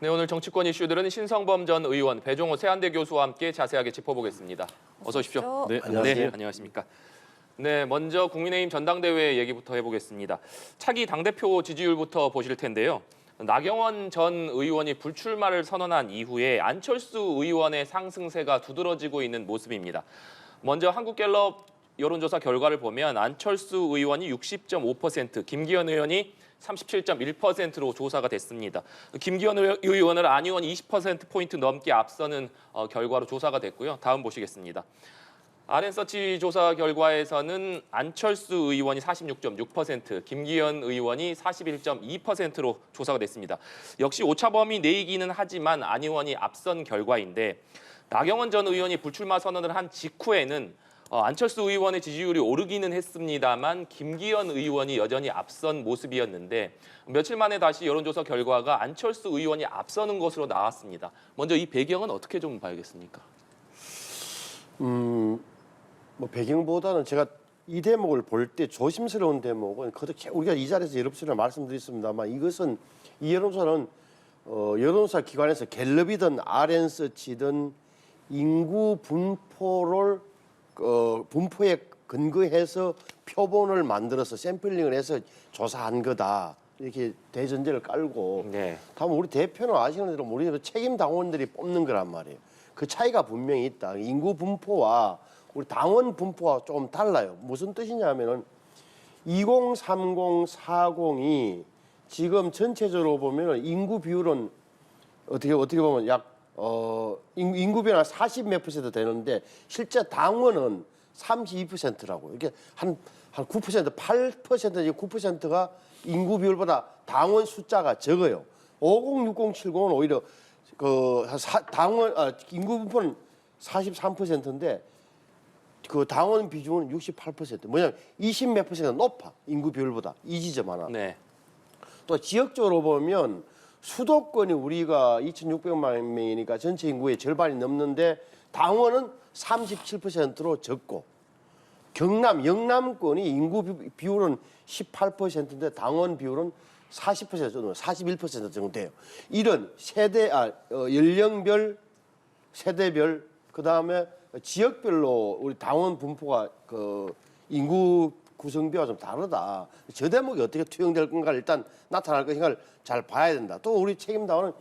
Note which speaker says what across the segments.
Speaker 1: 네, 오늘 정치권 이슈들은 신성범 전 의원, 배종호 세한대 교수와 함께 자세하게 짚어보겠습니다. 어서 오십시오.
Speaker 2: 네,
Speaker 1: 안녕하세요. 네, 안녕하십니까. 네, 먼저 국민의힘 전당대회 얘기부터 해보겠습니다. 차기 당대표 지지율부터 보실 텐데요. 나경원 전 의원이 불출마를 선언한 이후에 안철수 의원의 상승세가 두드러지고 있는 모습입니다. 먼저 한국갤럽 여론조사 결과를 보면 안철수 의원이 60.5%, 김기현 의원이 37.1%로 조사가 됐습니다. 김기현 의원을 안 의원 20%포인트 넘게 앞서는 결과로 조사가 됐고요. 다음 보시겠습니다. RN서치 조사 결과에서는 안철수 의원이 46.6%, 김기현 의원이 41.2%로 조사가 됐습니다. 역시 오차범위 내이기는 하지만 안 의원이 앞선 결과인데 나경원 전 의원이 불출마 선언을 한 직후에는 안철수 의원의 지지율이 오르기는 했습니다만 김기현 의원이 여전히 앞선 모습이었는데 며칠 만에 다시 여론조사 결과가 안철수 의원이 앞서는 것으로 나왔습니다. 먼저 이 배경은 어떻게 좀 봐야겠습니까?
Speaker 2: 뭐 배경보다는 제가 이 대목을 볼 때 조심스러운 대목은 우리가 이 자리에서 여러 차례 말씀드렸습니다만 이것은 이 여론조사는 여론조사 기관에서 갤럽이든 RN서치든 인구 분포에 근거해서 표본을 만들어서 샘플링을 해서 조사한 거다. 이렇게 대전제를 깔고
Speaker 1: 네.
Speaker 2: 다만 우리 대표는 아시는 대로 우리 책임 당원들이 뽑는 거란 말이에요. 그 차이가 분명히 있다. 인구 분포와 우리 당원 분포와 조금 달라요. 무슨 뜻이냐면은 2030, 40이 지금 전체적으로 보면 인구 비율은 어떻게 보면 인구 변화 40 몇 % 되는데 실제 당원은 32%라고. 이게 한 9%, 8% 9%가 인구 비율보다 당원 숫자가 적어요. 50, 60, 70은 오히려 인구 분포는 43%인데 그 당원 비중은 68%. 뭐냐면 20 몇 %가 높아. 인구 비율보다. 이 지점 하나.
Speaker 1: 네.
Speaker 2: 또 지역적으로 보면 수도권이 우리가 2,600만 명이니까 전체 인구의 절반이 넘는데 당원은 37%로 적고 영남권이 인구 비율은 18%인데 당원 비율은 40% 정도, 41% 정도 돼요. 이런 연령별, 세대별, 그 다음에 지역별로 우리 당원 분포가 인구 구성비와 좀 다르다. 저 대목이 어떻게 투영될 건가를 일단 나타날 것인가를 잘 봐야 된다. 또 우리 책임당원은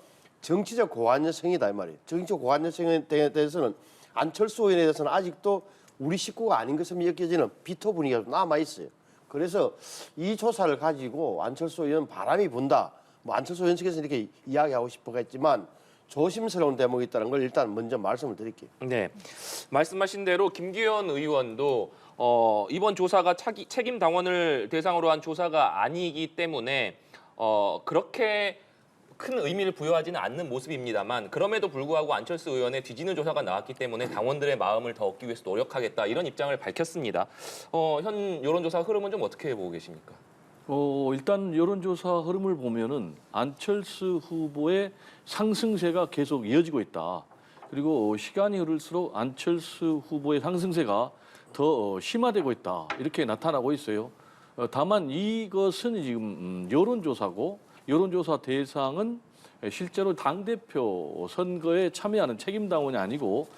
Speaker 2: 정치적 고관여성이다 이 말이에요. 정치적 고관여성에 대해서는 안철수 의원에 대해서는 아직도 우리 식구가 아닌 것으로 여겨지는 비토 분위기가 남아 있어요. 그래서 이 조사를 가지고 안철수 의원 바람이 분다. 뭐 안철수 의원 측에서 이렇게 이야기하고 싶어했지만 조심스러운 대목이 있다는 걸 일단 먼저 말씀을 드릴게요.
Speaker 1: 네, 말씀하신 대로 김기현 의원도 이번 조사가 책임 당원을 대상으로 한 조사가 아니기 때문에 그렇게 큰 의미를 부여하지는 않는 모습입니다만 그럼에도 불구하고 안철수 의원의 뒤지는 조사가 나왔기 때문에 당원들의 마음을 더 얻기 위해서 노력하겠다 이런 입장을 밝혔습니다. 현 여론조사 흐름은 좀 어떻게 보고 계십니까?
Speaker 3: 일단 여론조사 흐름을 보면은 안철수 후보의 상승세가 계속 이어지고 있다. 그리고 시간이 흐를수록 안철수 후보의 상승세가 더 심화되고 있다. 이렇게 나타나고 있어요. 다만 이것은 지금 여론조사고 여론조사 대상은 실제로 당대표 선거에 참여하는 책임당원이 아니고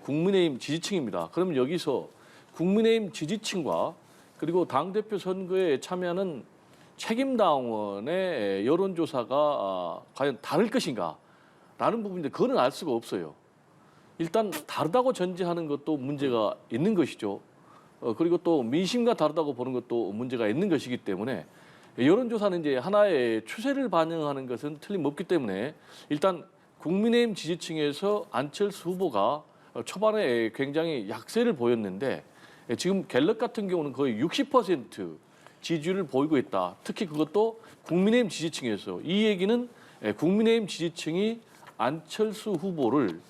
Speaker 3: 국민의힘 지지층입니다. 그러면 여기서 국민의힘 지지층과 그리고 당대표 선거에 참여하는 책임당원의 여론조사가 과연 다를 것인가 라는 부분인데 그거는 알 수가 없어요. 일단 다르다고 전제하는 것도 문제가 있는 것이죠. 그리고 또 민심과 다르다고 보는 것도 문제가 있는 것이기 때문에 여론조사는 이제 하나의 추세를 반영하는 것은 틀림없기 때문에 일단 국민의힘 지지층에서 안철수 후보가 초반에 굉장히 약세를 보였는데 지금 갤럽 같은 경우는 거의 60% 지지율을 보이고 있다. 특히 그것도 국민의힘 지지층에서. 이 얘기는 국민의힘 지지층이 안철수 후보를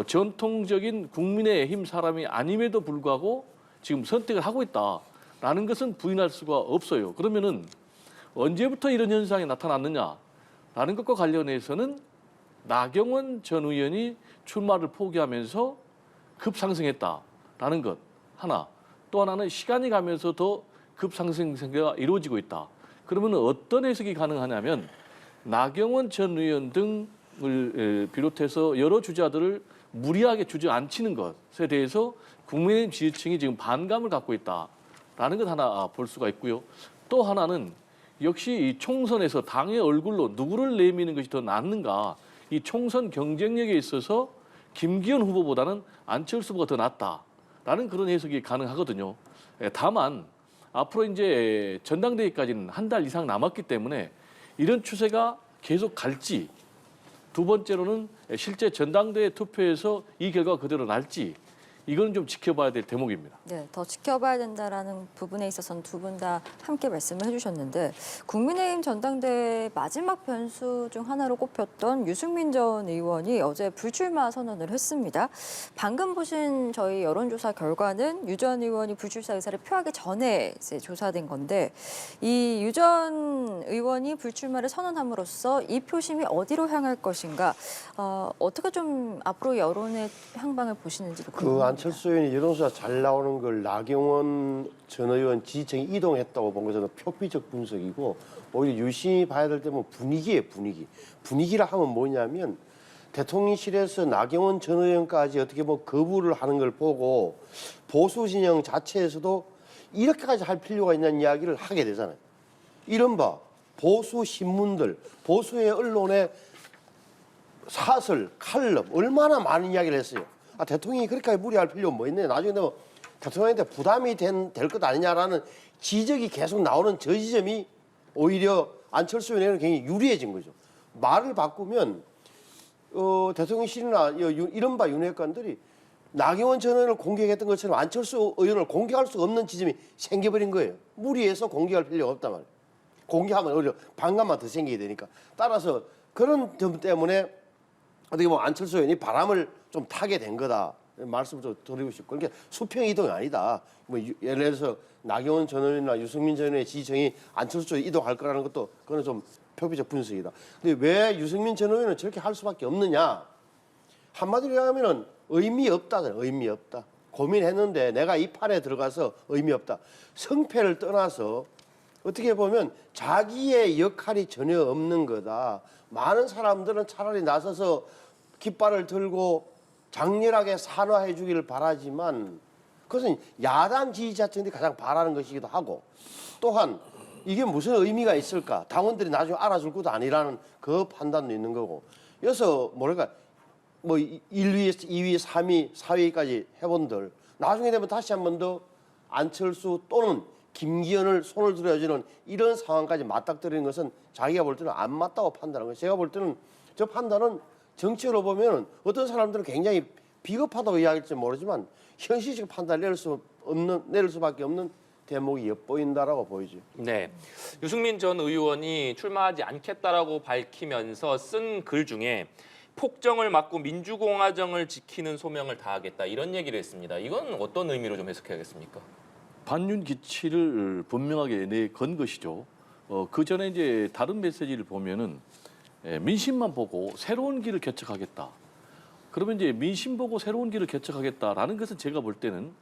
Speaker 3: 전통적인 국민의힘 사람이 아님에도 불구하고 지금 선택을 하고 있다라는 것은 부인할 수가 없어요. 그러면은 언제부터 이런 현상이 나타났느냐라는 것과 관련해서는 나경원 전 의원이 출마를 포기하면서 급상승했다라는 것 하나. 또 하나는 시간이 가면서 더 급상승세가 이루어지고 있다. 그러면 어떤 해석이 가능하냐면 나경원 전 의원 등 비롯해서 여러 주자들을 무리하게 주저앉히는 것에 대해서 국민의힘 지지층이 지금 반감을 갖고 있다라는 것 하나 볼 수가 있고요. 또 하나는 역시 이 총선에서 당의 얼굴로 누구를 내미는 것이 더 낫는가, 이 총선 경쟁력에 있어서 김기현 후보보다는 안철수 후보가 더 낫다라는 그런 해석이 가능하거든요. 다만 앞으로 이제 전당대회까지는 한 달 이상 남았기 때문에 이런 추세가 계속 갈지, 두 번째로는 실제 전당대회 투표에서 이 결과가 그대로 날지, 이건 좀 지켜봐야 될 대목입니다.
Speaker 4: 네, 더 지켜봐야 된다라는 부분에 있어서는 두 분 다 함께 말씀을 해주셨는데, 국민의힘 전당대회 마지막 변수 중 하나로 꼽혔던 유승민 전 의원이 어제 불출마 선언을 했습니다. 방금 보신 저희 여론조사 결과는 유 전 의원이 불출마 의사를 표하기 전에 이제 조사된 건데, 이 유 전 의원이 불출마를 선언함으로써 이 표심이 어디로 향할 것인가, 어떻게 좀 앞으로 여론의 향방을 보시는지도
Speaker 2: 그
Speaker 4: 궁금합니다.
Speaker 2: 안철수 의원이 여론조사 잘 나오는 걸 나경원 전 의원 지지층이 이동했다고 본 것은 표피적 분석이고, 오히려 유심히 봐야 될 때는 분위기예요, 분위기. 분위기라 하면 뭐냐면 대통령실에서 나경원 전 의원까지 어떻게 보면 거부를 하는 걸 보고 보수 진영 자체에서도 이렇게까지 할 필요가 있냐는 이야기를 하게 되잖아요. 이른바 보수 신문들, 보수의 언론의 사설, 칼럼 얼마나 많은 이야기를 했어요. 아, 대통령이 그렇게 무리할 필요는 뭐 있네. 나중에 너 대통령한테 부담이 될 것 아니냐라는 지적이 계속 나오는 저 지점이 오히려 안철수 의원에게는 굉장히 유리해진 거죠. 말을 바꾸면 대통령실이나 이른바 윤핵관들이 나경원 전 의원을 공격했던 것처럼 안철수 의원을 공격할 수 없는 지점이 생겨버린 거예요. 무리해서 공격할 필요가 없단 말이에요. 공격하면 오히려 반감만 더 생기게 되니까. 따라서 그런 점 때문에 어떻게 보면 안철수 의원이 바람을 좀 타게 된 거다 말씀을 좀 드리고 싶고, 그러니까 수평 이동이 아니다. 뭐 예를 들어서 나경원 전 의원이나 유승민 전 의원의 지지층이 안철수 쪽에 이동할 거라는 것도 그거는 좀 표피적 분석이다. 근데 왜 유승민 전 의원은 저렇게 할 수밖에 없느냐? 한마디로 하면은 의미 없다잖아요. 의미 없다. 고민했는데 내가 이 판에 들어가서 의미 없다. 성패를 떠나서 어떻게 보면 자기의 역할이 전혀 없는 거다. 많은 사람들은 차라리 나서서 깃발을 들고 장렬하게 산화해 주기를 바라지만, 그것은 야당 지지자층들이 가장 바라는 것이기도 하고, 또한 이게 무슨 의미가 있을까? 당원들이 나중에 알아줄 것도 아니라는 그 판단도 있는 거고. 여기서 뭐랄까, 뭐 1위, 2위, 3위, 4위까지 해본들 나중에 되면 다시 한 번 더 안철수 또는 김기현을 손을 들어주는 이런 상황까지 맞닥뜨리는 것은 자기가 볼 때는 안 맞다고 판단하는 거예요. 제가 볼 때는 저 판단은 정치로 보면 어떤 사람들은 굉장히 비겁하다고 이야기할지 모르지만 현실적 판단을 내릴 수밖에 없는 대목이 엿보인다라고 보이죠.
Speaker 1: 네, 유승민 전 의원이 출마하지 않겠다라고 밝히면서 쓴 글 중에 폭정을 막고 민주공화정을 지키는 소명을 다하겠다, 이런 얘기를 했습니다. 이건 어떤 의미로 좀 해석해야겠습니까?
Speaker 3: 반윤 기치를 분명하게 내건 것이죠. 그 전에 이제 다른 메시지를 보면은 민심만 보고 새로운 길을 개척하겠다. 그러면 이제 민심 보고 새로운 길을 개척하겠다라는 것은 제가 볼 때는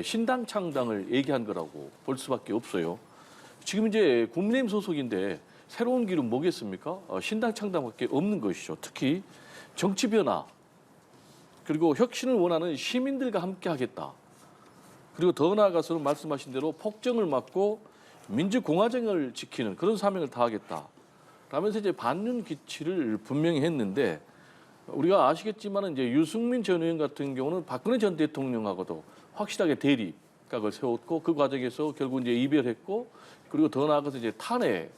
Speaker 3: 신당 창당을 얘기한 거라고 볼 수밖에 없어요. 지금 이제 국민의힘 소속인데 새로운 길은 뭐겠습니까? 신당 창당밖에 없는 것이죠. 특히 정치 변화, 그리고 혁신을 원하는 시민들과 함께 하겠다. 그리고 더 나아가서는 말씀하신 대로 폭정을 막고 민주공화정을 지키는 그런 사명을 다하겠다. 라면서 이제 반윤 기치를 분명히 했는데, 우리가 아시겠지만 이제 유승민 전 의원 같은 경우는 박근혜 전 대통령하고도 확실하게 대립각을 세웠고, 그 과정에서 결국 이제 이별했고, 그리고 더 나아가서 이제 탄핵의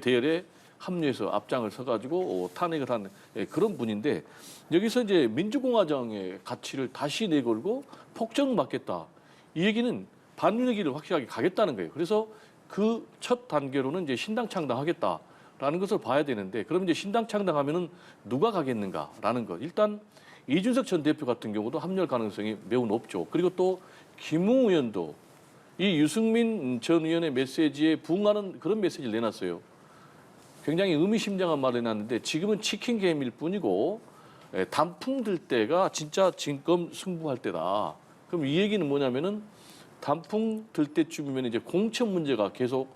Speaker 3: 대열에 합류해서 앞장을 서가지고 탄핵을 한 그런 분인데, 여기서 이제 민주공화정의 가치를 다시 내걸고 폭정을 막겠다. 이 얘기는 반윤의 길을 확실하게 가겠다는 거예요. 그래서 그 첫 단계로는 이제 신당 창당하겠다라는 것을 봐야 되는데, 그럼 이제 신당 창당하면은 누가 가겠는가라는 것. 일단 이준석 전 대표 같은 경우도 합류할 가능성이 매우 높죠. 그리고 또 김웅 의원도 이 유승민 전 의원의 메시지에 부응하는 그런 메시지를 내놨어요. 굉장히 의미심장한 말을 해놨는데, 지금은 치킨 게임일 뿐이고 단풍 들 때가 진짜 진검 승부할 때다. 그럼 이 얘기는 뭐냐면은 단풍 들 때쯤이면 이제 공천 문제가 계속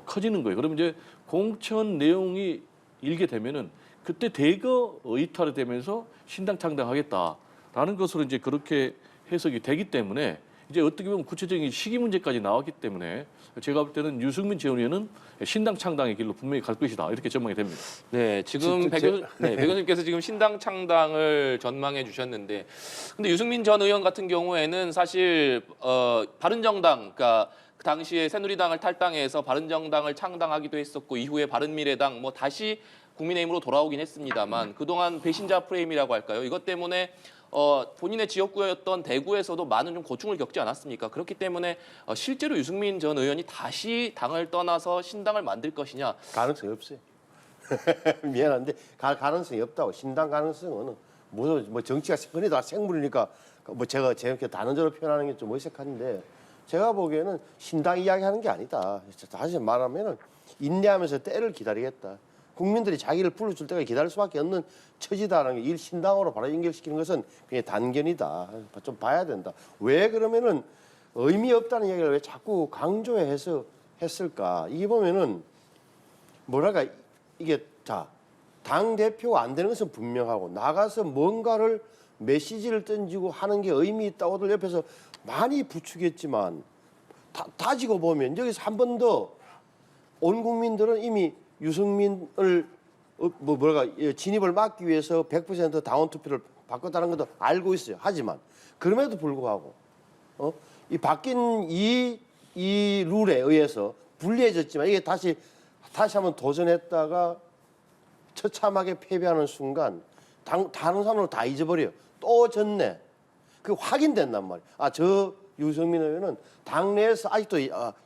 Speaker 3: 커지는 거예요. 그러면 이제 공천 내용이 일게 되면은 그때 대거 이탈이 되면서 신당 창당하겠다라는 것으로 이제 그렇게 해석이 되기 때문에 이제 어떻게 보면 구체적인 시기 문제까지 나왔기 때문에 제가 볼 때는 유승민 전 의원은 신당 창당의 길로 분명히 갈 것이다 이렇게 전망이 됩니다.
Speaker 1: 네, 지금 백 교수님께서 지금 신당 창당을 전망해 주셨는데, 근데 유승민 전 의원 같은 경우에는 사실 바른정당, 그러니까 그 당시에 새누리당을 탈당해서 바른정당을 창당하기도 했었고 이후에 바른미래당 뭐 다시 국민의힘으로 돌아오긴 했습니다만 그동안 배신자 프레임이라고 할까요? 이것 때문에 본인의 지역구였던 대구에서도 많은 좀 고충을 겪지 않았습니까? 그렇기 때문에 실제로 유승민 전 의원이 다시 당을 떠나서 신당을 만들 것이냐?
Speaker 2: 가능성이 없어요. 미안한데 가능성이 없다고. 신당 가능성은 뭐 정치가 흔히 다 생물이니까 뭐 제가 이렇게 단언적으로 표현하는 게 좀 어색한데 제가 보기에는 신당 이야기하는 게 아니다. 다시 말하면은 인내하면서 때를 기다리겠다. 국민들이 자기를 불러줄 때까지 기다릴 수밖에 없는 처지다라는 게 이 신당으로 바로 연결시키는 것은 그냥 단견이다. 좀 봐야 된다. 왜 그러면은 의미 없다는 얘기를 왜 자꾸 강조해서 했을까? 이게 보면은 뭐랄까 이게 당 대표가 안 되는 것은 분명하고 나가서 뭔가를 메시지를 던지고 하는 게 의미 있다고들 옆에서 많이 부추겼지만 따지고 보면 여기서 한 번 더 온 국민들은 이미 유승민을 진입을 막기 위해서 100% 당원 투표를 바꿨다는 것도 알고 있어요. 하지만 그럼에도 불구하고 이 바뀐 이 룰에 의해서 불리해졌지만 이게 다시 한번 도전했다가 처참하게 패배하는 순간 다른 사람으로 다 잊어버려요. 또 졌네. 그 확인된단 말이에요. 저 유승민 의원은 당내에서 아직도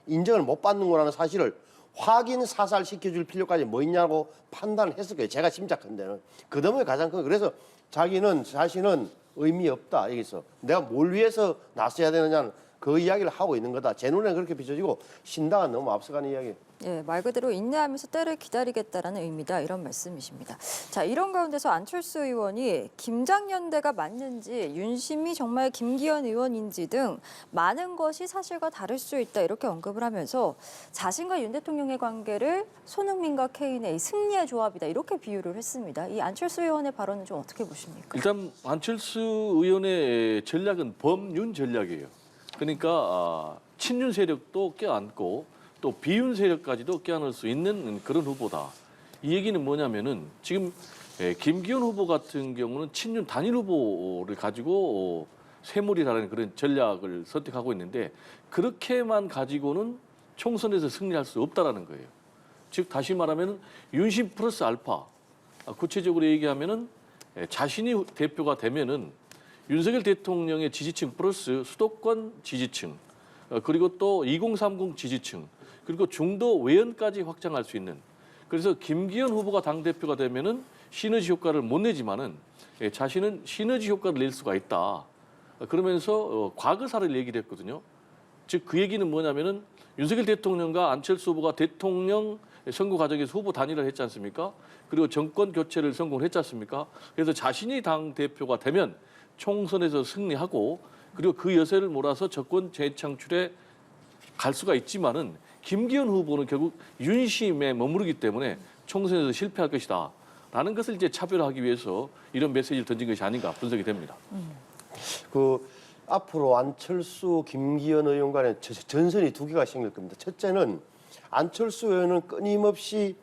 Speaker 2: 인정을 못 받는 거라는 사실을 확인 사살 시켜줄 필요까지 뭐 있냐고 판단을 했을 거예요. 제가 짐작한 데는. 그 다음에 가장 큰 그래서 자신은 의미 없다. 여기서 내가 뭘 위해서 나서야 되느냐는 그 이야기를 하고 있는 거다. 제 눈에는 그렇게 비춰지고 신당은 너무 앞서가는 이야기.
Speaker 4: 예, 말 그대로 인내하면서 때를 기다리겠다라는 의미다 이런 말씀이십니다. 자, 이런 가운데서 안철수 의원이 김장연대가 맞는지 윤심이 정말 김기현 의원인지 등 많은 것이 사실과 다를 수 있다 이렇게 언급을 하면서 자신과 윤 대통령의 관계를 손흥민과 케인의 승리의 조합이다 이렇게 비유를 했습니다. 이 안철수 의원의 발언은 좀 어떻게 보십니까?
Speaker 3: 일단 안철수 의원의 전략은 범윤 전략이에요. 그러니까 친윤 세력도 껴안고 또 비윤 세력까지도 껴안을 수 있는 그런 후보다. 이 얘기는 뭐냐면은 지금 김기현 후보 같은 경우는 친윤 단일 후보를 가지고 쇠물이라는 그런 전략을 선택하고 있는데 그렇게만 가지고는 총선에서 승리할 수 없다라는 거예요. 즉 다시 말하면 윤심 플러스 알파. 구체적으로 얘기하면은 자신이 대표가 되면은 윤석열 대통령의 지지층 플러스 수도권 지지층 그리고 또 2030 지지층 그리고 중도 외연까지 확장할 수 있는 그래서 김기현 후보가 당대표가 되면은 시너지 효과를 못 내지만은 자신은 시너지 효과를 낼 수가 있다. 그러면서 과거사를 얘기를 했거든요. 즉 그 얘기는 뭐냐면은 윤석열 대통령과 안철수 후보가 대통령 선거 과정에서 후보 단일화를 했지 않습니까? 그리고 정권 교체를 성공했지 않습니까? 그래서 자신이 당대표가 되면 총선에서 승리하고 그리고 그 여세를 몰아서 정권 재창출에 갈 수가 있지만은 김기현 후보는 결국 윤심에 머무르기 때문에 총선에서 실패할 것이다. 라는 것을 이제 차별화하기 위해서 이런 메시지를 던진 것이 아닌가 분석이 됩니다.
Speaker 2: 앞으로 안철수, 김기현 의원 간에 전선이 두 개가 생길 겁니다. 첫째는 안철수 의원은 끊임없이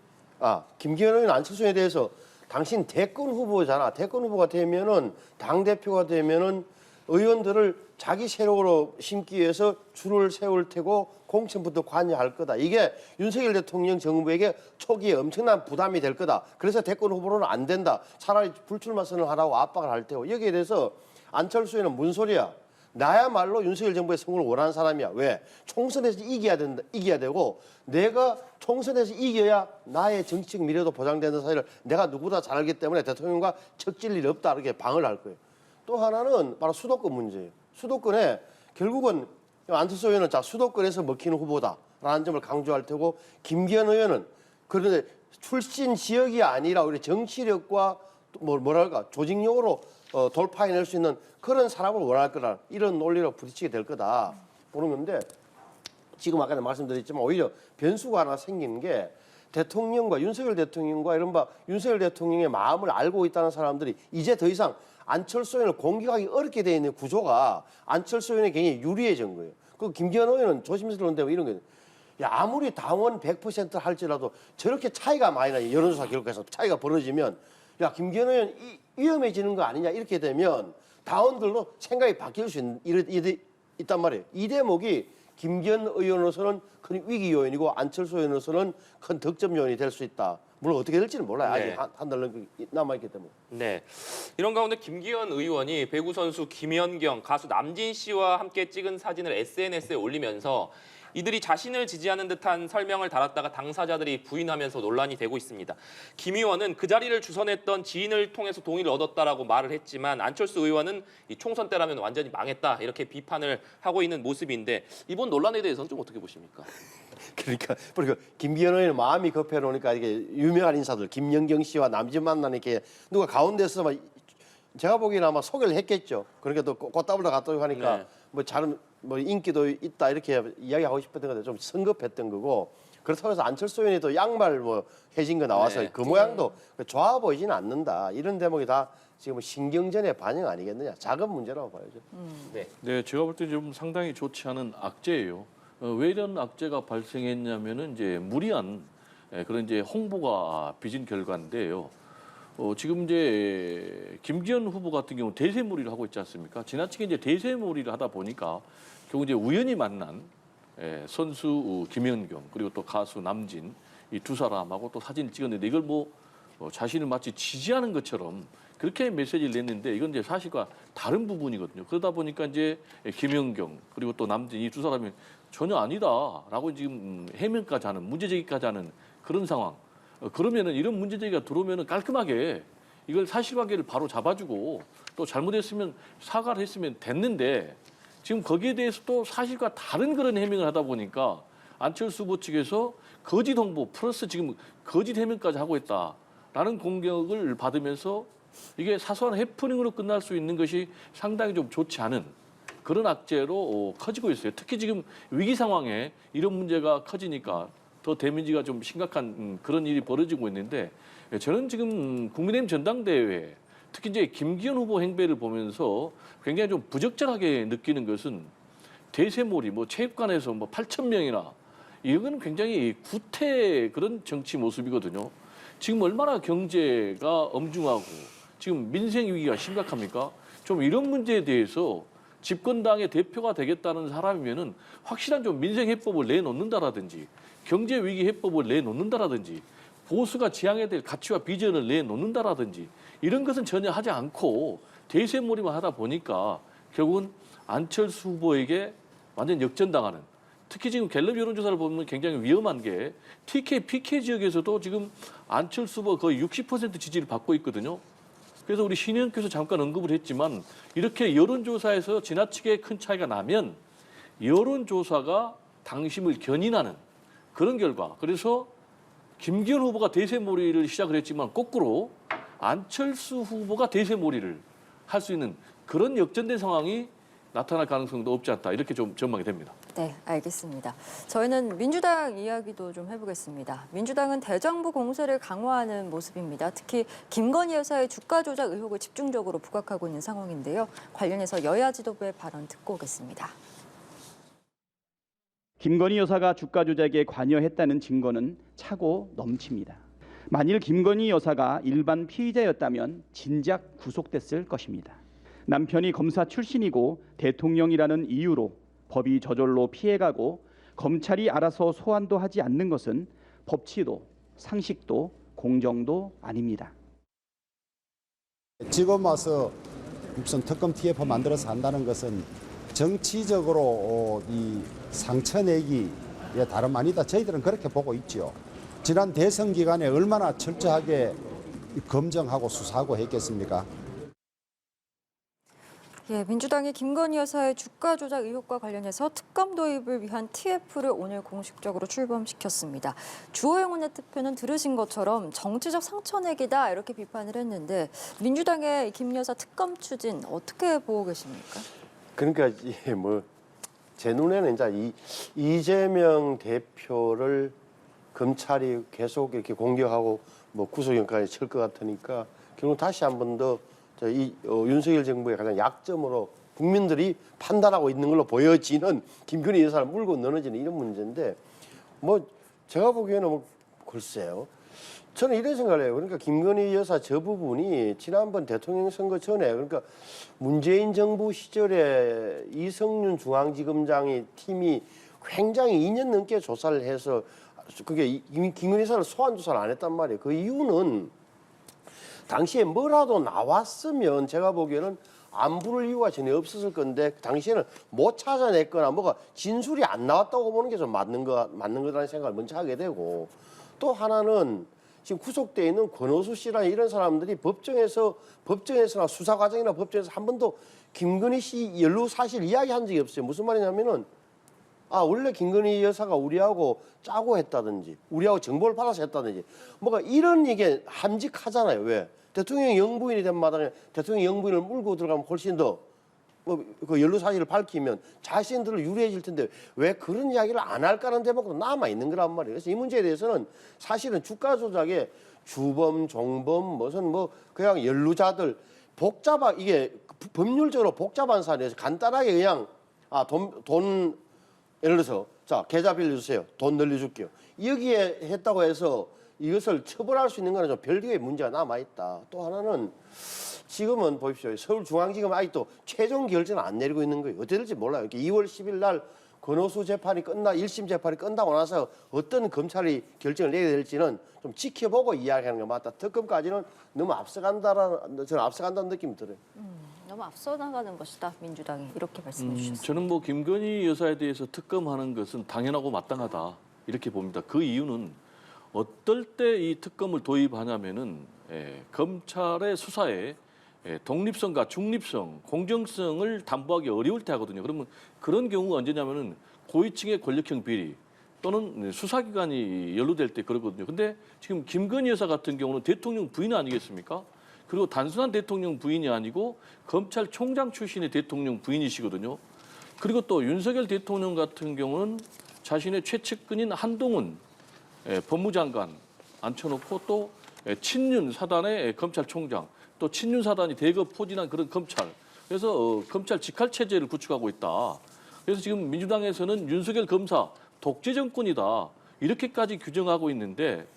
Speaker 2: 김기현 의원 안철수에 대해서 당신 대권 후보잖아. 대권 후보가 되면은 당대표가 되면은 의원들을 자기 세력으로 심기 위해서 줄을 세울 테고 공천부터 관여할 거다. 이게 윤석열 대통령 정부에게 초기에 엄청난 부담이 될 거다. 그래서 대권 후보로는 안 된다. 차라리 불출마 선언을 하라고 압박을 할 테고 여기에 대해서 안철수 의원은 무슨 소리야? 나야말로 윤석열 정부의 성공을 원하는 사람이야. 왜? 총선에서 이겨야 되고 내가 총선에서 이겨야 나의 정치적 미래도 보장되는 사실을 내가 누구보다 잘 알기 때문에 대통령과 척질 일 없다. 이렇게 방어를 할 거예요. 또 하나는 바로 수도권 문제예요. 수도권에 결국은 안철수 의원은 수도권에서 먹히는 후보다라는 점을 강조할 테고 김기현 의원은 그런데 출신 지역이 아니라 우리 정치력과 뭐랄까 조직력으로 돌파해낼 수 있는 그런 사람을 원할 거다. 이런 논리로 부딪히게 될 거다. 보는 건데 지금 아까 말씀드렸지만 오히려 변수가 하나 생기는 게 대통령과 윤석열 대통령과 이른바 윤석열 대통령의 마음을 알고 있다는 사람들이 이제 더 이상 안철수 의원을 공격하기 어렵게 되어 있는 구조가 안철수 의원의 굉장히 유리해진 거예요. 그 김기현 의원은 조심스러운데 뭐 이런 거예요. 야, 아무리 당원 100% 할지라도 저렇게 차이가 많이 나요. 여론조사 기록해서 차이가 벌어지면 야, 김기현 의원 위험해지는 거 아니냐 이렇게 되면 당원들도 생각이 바뀔 수 있단 말이에요. 이 대목이 김기현 의원으로서는 큰 위기 요인이고 안철수 의원으로서는 큰 득점 요인이 될 수 있다. 물론 어떻게 될지는 몰라요.
Speaker 1: 네.
Speaker 2: 아직 한 달 남아있기 때문에.
Speaker 1: 네. 이런 가운데 김기현 의원이 배구 선수 김연경, 가수 남진 씨와 함께 찍은 사진을 SNS에 올리면서 이들이 자신을 지지하는 듯한 설명을 달았다가 당사자들이 부인하면서 논란이 되고 있습니다. 김 의원은 그 자리를 주선했던 지인을 통해서 동의를 얻었다라고 말을 했지만 안철수 의원은 이 총선 때라면 완전히 망했다 이렇게 비판을 하고 있는 모습인데 이번 논란에 대해서는 좀 어떻게 보십니까?
Speaker 2: 그러니까 김기현 의원의 마음이 급해 놓으니까 이게 유명한 인사들 김연경 씨와 남진 만나니까 누가 가운데서 막 제가 보기에는 아마 소개를 했겠죠. 그러니까 또 꽃다발로 갔다 오고 하니까
Speaker 1: 네.
Speaker 2: 뭐 잘은 뭐 인기도 있다 이렇게 이야기하고 싶었던 건데 좀 성급했던 거고 그렇다고 해서 안철수 의원이 또 양말 뭐 해진 거 나와서
Speaker 1: 네.
Speaker 2: 그 모양도 좋아 보이지는 않는다. 이런 대목이 다 지금 신경전의 반영 아니겠느냐. 작은 문제라고 봐야죠.
Speaker 3: 네, 제가 볼 때 좀 상당히 좋지 않은 악재예요. 왜 이런 악재가 발생했냐면은 이제 무리한 그런 이제 홍보가 빚은 결과인데요. 지금 이제 김기현 후보 같은 경우 대세몰이를 하고 있지 않습니까? 지나치게 이제 대세몰이를 하다 보니까 결국 이제 우연히 만난 선수 김연경 그리고 또 가수 남진 이 두 사람하고 또 사진을 찍었는데 이걸 뭐 자신을 마치 지지하는 것처럼 그렇게 메시지를 냈는데 이건 이제 사실과 다른 부분이거든요. 그러다 보니까 이제 김연경 그리고 또 남진 이 두 사람이 전혀 아니다라고 지금 해명까지 하는 문제제기까지 하는 그런 상황. 그러면은 이런 문제제기가 들어오면은 깔끔하게 이걸 사실관계를 바로 잡아주고 또 잘못했으면 사과를 했으면 됐는데 지금 거기에 대해서 또 사실과 다른 그런 해명을 하다 보니까 안철수 후보 측에서 거짓 홍보 플러스 지금 거짓 해명까지 하고 있다라는 공격을 받으면서 이게 사소한 해프닝으로 끝날 수 있는 것이 상당히 좀 좋지 않은 그런 악재로 커지고 있어요. 특히 지금 위기 상황에 이런 문제가 커지니까 더 데미지가 좀 심각한 그런 일이 벌어지고 있는데 저는 지금 국민의힘 전당대회 특히 이제 김기현 후보 행배를 보면서 굉장히 좀 부적절하게 느끼는 것은 대세몰이 뭐 체육관에서 뭐 8천 명이나 이건 굉장히 구태 그런 정치 모습이거든요. 지금 얼마나 경제가 엄중하고 지금 민생 위기가 심각합니까? 좀 이런 문제에 대해서 집권당의 대표가 되겠다는 사람이면은 확실한 좀 민생 해법을 내놓는다라든지 경제 위기 해법을 내놓는다라든지 보수가 지향해야 될 가치와 비전을 내놓는다라든지 이런 것은 전혀 하지 않고 대세몰이만 하다 보니까 결국은 안철수 후보에게 완전 역전당하는 특히 지금 갤럽 여론조사를 보면 굉장히 위험한 게 TK, PK 지역에서도 지금 안철수 후보가 거의 60% 지지를 받고 있거든요. 그래서 우리 신의원께서 잠깐 언급을 했지만 이렇게 여론조사에서 지나치게 큰 차이가 나면 여론조사가 당심을 견인하는 그런 결과. 그래서 김기현 후보가 대세몰이를 시작을 했지만 거꾸로 안철수 후보가 대세몰이를 할 수 있는 그런 역전된 상황이 나타날 가능성도 없지 않다. 이렇게 좀 전망이 됩니다.
Speaker 4: 네, 알겠습니다. 저희는 민주당 이야기도 좀 해보겠습니다. 민주당은 대정부 공세를 강화하는 모습입니다. 특히 김건희 여사의 주가 조작 의혹을 집중적으로 부각하고 있는 상황인데요. 관련해서 여야 지도부의 발언 듣고 오겠습니다.
Speaker 5: 김건희 여사가 주가 조작에 관여했다는 증거는 차고 넘칩니다. 만일 김건희 여사가 일반 피의자였다면 진작 구속됐을 것입니다. 남편이 검사 출신이고 대통령이라는 이유로 법이 저절로 피해가고 검찰이 알아서 소환도 하지 않는 것은 법치도 상식도 공정도 아닙니다.
Speaker 6: 지금 와서 무슨 특검 TF 만들어서 한다는 것은 정치적으로 이 상처 내기에 다름 아니다. 저희들은 그렇게 보고 있죠. 지난 대선 기간에 얼마나 철저하게 검증하고 수사하고 했겠습니까?
Speaker 4: 예, 민주당이 김건희 여사의 주가 조작 의혹과 관련해서 특검 도입을 위한 TF를 오늘 공식적으로 출범시켰습니다. 주호영 원내대표는 들으신 것처럼 정치적 상처내기다 이렇게 비판을 했는데 민주당의 김 여사 특검 추진 어떻게 보고 계십니까?
Speaker 2: 그러니까 뭐 제 눈에는 이제 이재명 대표를 검찰이 계속 이렇게 공격하고 뭐 구속영까지 칠 것 같으니까 결국 다시 한 번 더 윤석열 정부의 가장 약점으로 국민들이 판단하고 있는 걸로 보여지는 김건희 여사를 물고 늘어지는 이런 문제인데 뭐 제가 보기에는 뭐 글쎄요. 저는 이런 생각을 해요. 그러니까 김건희 여사 저 부분이 지난번 대통령 선거 전에 그러니까 문재인 정부 시절에 이성윤 중앙지검장의 팀이 굉장히 2년 넘게 조사를 해서 그게 김건희 여사를 소환 조사를 안 했단 말이에요. 그 이유는 당시에 뭐라도 나왔으면 제가 보기에는 안 부를 이유가 전혀 없었을 건데 당시에는 못 찾아냈거나 뭐가 진술이 안 나왔다고 보는 게 좀 맞는 거라는 생각을 먼저 하게 되고 또 하나는 지금 구속돼 있는 권오수 씨나 이런 사람들이 법정에서나 수사 과정이나 법정에서 한 번도 김건희 씨 연루 사실 이야기한 적이 없어요. 무슨 말이냐면은 원래 김건희 여사가 우리하고 짜고 했다든지 우리하고 정보를 받아서 했다든지 뭐가 이런 얘기 함직하잖아요. 왜? 대통령 영부인이 된 마당에 대통령 영부인을 물고 들어가면 훨씬 더 그 연루 사실을 밝히면 자신들을 유리해질 텐데 왜 그런 이야기를 안 할까라는 대목도 남아 있는 거란 말이에요. 그래서 이 문제에 대해서는 사실은 주가 조작에 주범, 종범, 무슨 뭐 그냥 연루자들 이게 법률적으로 복잡한 사안에서 간단하게 그냥 돈 예를 들어서 자 계좌 빌려주세요. 돈 늘려줄게요. 여기에 했다고 해서 이것을 처벌할 수 있는 거는 좀 별개의 문제가 남아 있다. 또 하나는 지금은 보십시오. 서울중앙지검 아직도 최종 결정을 안 내리고 있는 거예요. 어떻게 될지 몰라요. 2월 10일 날 권오수 재판이 1심 재판이 끝나고 나서 어떤 검찰이 결정을 내야 될지는 좀 지켜보고 이야기하는 게 맞다. 특검까지는 너무 저는 앞서간다는 느낌이 들어요.
Speaker 4: 너무 앞서 나가는 것이다 민주당이 이렇게 말씀해 주셨습니다.
Speaker 3: 저는 뭐 김건희 여사에 대해서 특검하는 것은 당연하고 마땅하다 이렇게 봅니다. 그 이유는 어떨 때 이 특검을 도입하냐면은 검찰의 수사에 독립성과 중립성, 공정성을 담보하기 어려울 때 하거든요. 그러면 그런 경우가 언제냐면은 고위층의 권력형 비리 또는 수사기관이 연루될 때 그러거든요. 근데 지금 김건희 여사 같은 경우는 대통령 부인 아니겠습니까? 그리고 단순한 대통령 부인이 아니고 검찰총장 출신의 대통령 부인이시거든요. 그리고 또 윤석열 대통령 같은 경우는 자신의 최측근인 한동훈 법무장관 앉혀놓고 또 친윤 사단의 검찰총장 또 친윤 사단이 대거 포진한 그런 검찰. 그래서 검찰 직할 체제를 구축하고 있다. 그래서 지금 민주당에서는 윤석열 검사 독재 정권이다. 이렇게까지 규정하고 있는데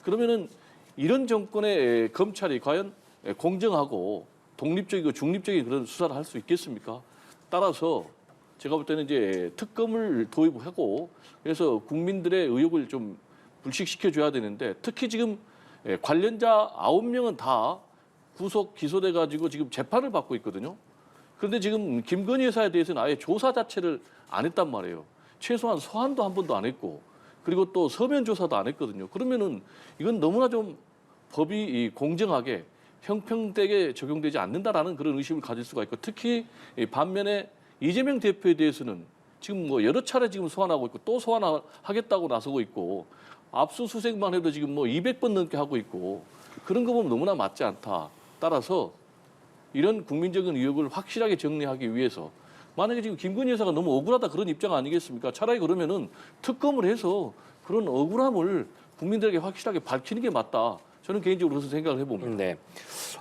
Speaker 3: 그러면은 이런 정권의 검찰이 과연 공정하고 독립적이고 중립적인 그런 수사를 할 수 있겠습니까? 따라서 제가 볼 때는 이제 특검을 도입하고 그래서 국민들의 의혹을 좀 불식시켜 줘야 되는데 특히 지금 관련자 9명은 다 구속 기소돼 가지고 지금 재판을 받고 있거든요. 그런데 지금 김건희 여사에 대해서는 아예 조사 자체를 안 했단 말이에요. 최소한 소환도 한 번도 안 했고 그리고 또 서면 조사도 안 했거든요. 그러면은 이건 너무나 좀 법이 공정하게 형평되게 적용되지 않는다라는 그런 의심을 가질 수가 있고 특히 반면에 이재명 대표에 대해서는 지금 뭐 여러 차례 지금 소환하고 있고 또 소환하겠다고 나서고 있고 압수수색만 해도 지금 뭐 200번 넘게 하고 있고 그런 거 보면 너무나 맞지 않다. 따라서 이런 국민적인 의혹을 확실하게 정리하기 위해서 만약에 지금 김건희 여사가 너무 억울하다 그런 입장 아니겠습니까? 차라리 그러면은 특검을 해서 그런 억울함을 국민들에게 확실하게 밝히는 게 맞다. 저는 개인적으로 그래서 생각을 해봅니다.
Speaker 1: 네.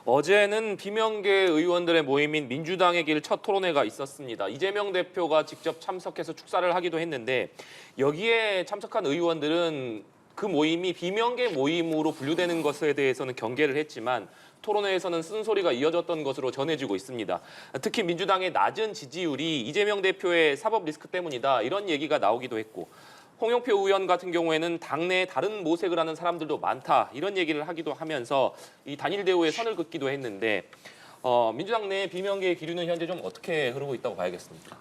Speaker 1: 어제는 비명계 의원들의 모임인 민주당의 길 첫 토론회가 있었습니다. 이재명 대표가 직접 참석해서 축사를 하기도 했는데 여기에 참석한 의원들은 그 모임이 비명계 모임으로 분류되는 것에 대해서는 경계를 했지만 토론회에서는 쓴소리가 이어졌던 것으로 전해지고 있습니다. 특히 민주당의 낮은 지지율이 이재명 대표의 사법 리스크 때문이다 이런 얘기가 나오기도 했고 홍영표 의원 같은 경우에는 당내에 다른 모색을 하는 사람들도 많다 이런 얘기를 하기도 하면서 이 단일 대우에 선을 긋기도 했는데 민주당 내 비명계의 기류는 현재 좀 어떻게 흐르고 있다고 봐야겠습니까?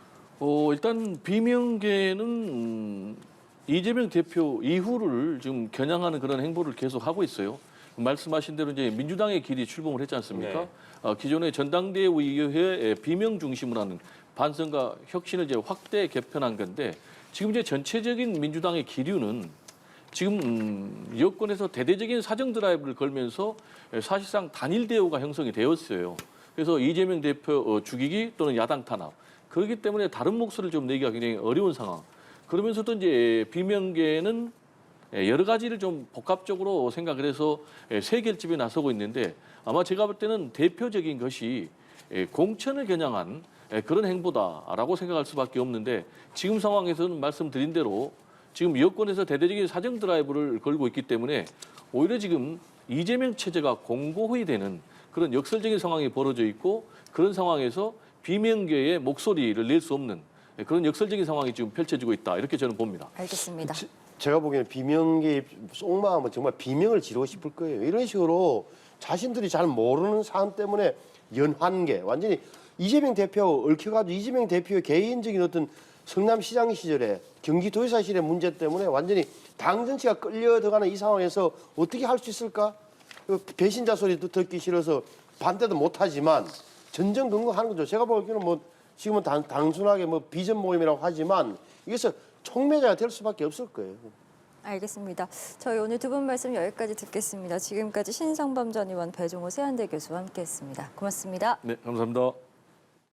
Speaker 3: 일단 비명계는 이재명 대표 이후를 지금 겨냥하는 그런 행보를 계속 하고 있어요. 말씀하신 대로 이제 민주당의 길이 출범을 했지 않습니까?
Speaker 1: 네.
Speaker 3: 기존의 전당대회의 비명 중심으로 하는 반성과 혁신을 이제 확대 개편한 건데 지금 이제 전체적인 민주당의 기류는 지금 여권에서 대대적인 사정 드라이브를 걸면서 사실상 단일 대우가 형성이 되었어요. 그래서 이재명 대표 죽이기 또는 야당 탄압. 그렇기 때문에 다른 목소리를 좀 내기가 굉장히 어려운 상황. 그러면서도 이제 비명계는 여러 가지를 좀 복합적으로 생각을 해서 새 결집에 나서고 있는데 아마 제가 볼 때는 대표적인 것이 공천을 겨냥한 그런 행보다라고 생각할 수밖에 없는데 지금 상황에서는 말씀드린 대로 지금 여권에서 대대적인 사정 드라이브를 걸고 있기 때문에 오히려 지금 이재명 체제가 공고히 되는 그런 역설적인 상황이 벌어져 있고 그런 상황에서 비명계의 목소리를 낼 수 없는 그런 역설적인 상황이 지금 펼쳐지고 있다 이렇게 저는 봅니다.
Speaker 4: 알겠습니다.
Speaker 2: 제가 보기에는 비명계 속마음은 정말 비명을 지르고 싶을 거예요. 이런 식으로 자신들이 잘 모르는 사안 때문에 연환계 완전히 이재명 대표 얽혀가지고 이재명 대표의 개인적인 어떤 성남시장 시절에 경기도지사 시절의 문제 때문에 완전히 당 전체가 끌려 들어가는 이 상황에서 어떻게 할 수 있을까? 배신자 소리도 듣기 싫어서 반대도 못하지만 전전 근거하는 거죠. 제가 보기에는 뭐 지금은 단순하게 뭐 비전 모임이라고 하지만 이게서 촉매자가 될 수밖에 없을 거예요.
Speaker 4: 알겠습니다. 저희 오늘 두 분 말씀 여기까지 듣겠습니다. 지금까지 신성범 전 의원, 배종호 세한대 교수와 함께했습니다. 고맙습니다.
Speaker 3: 네, 감사합니다.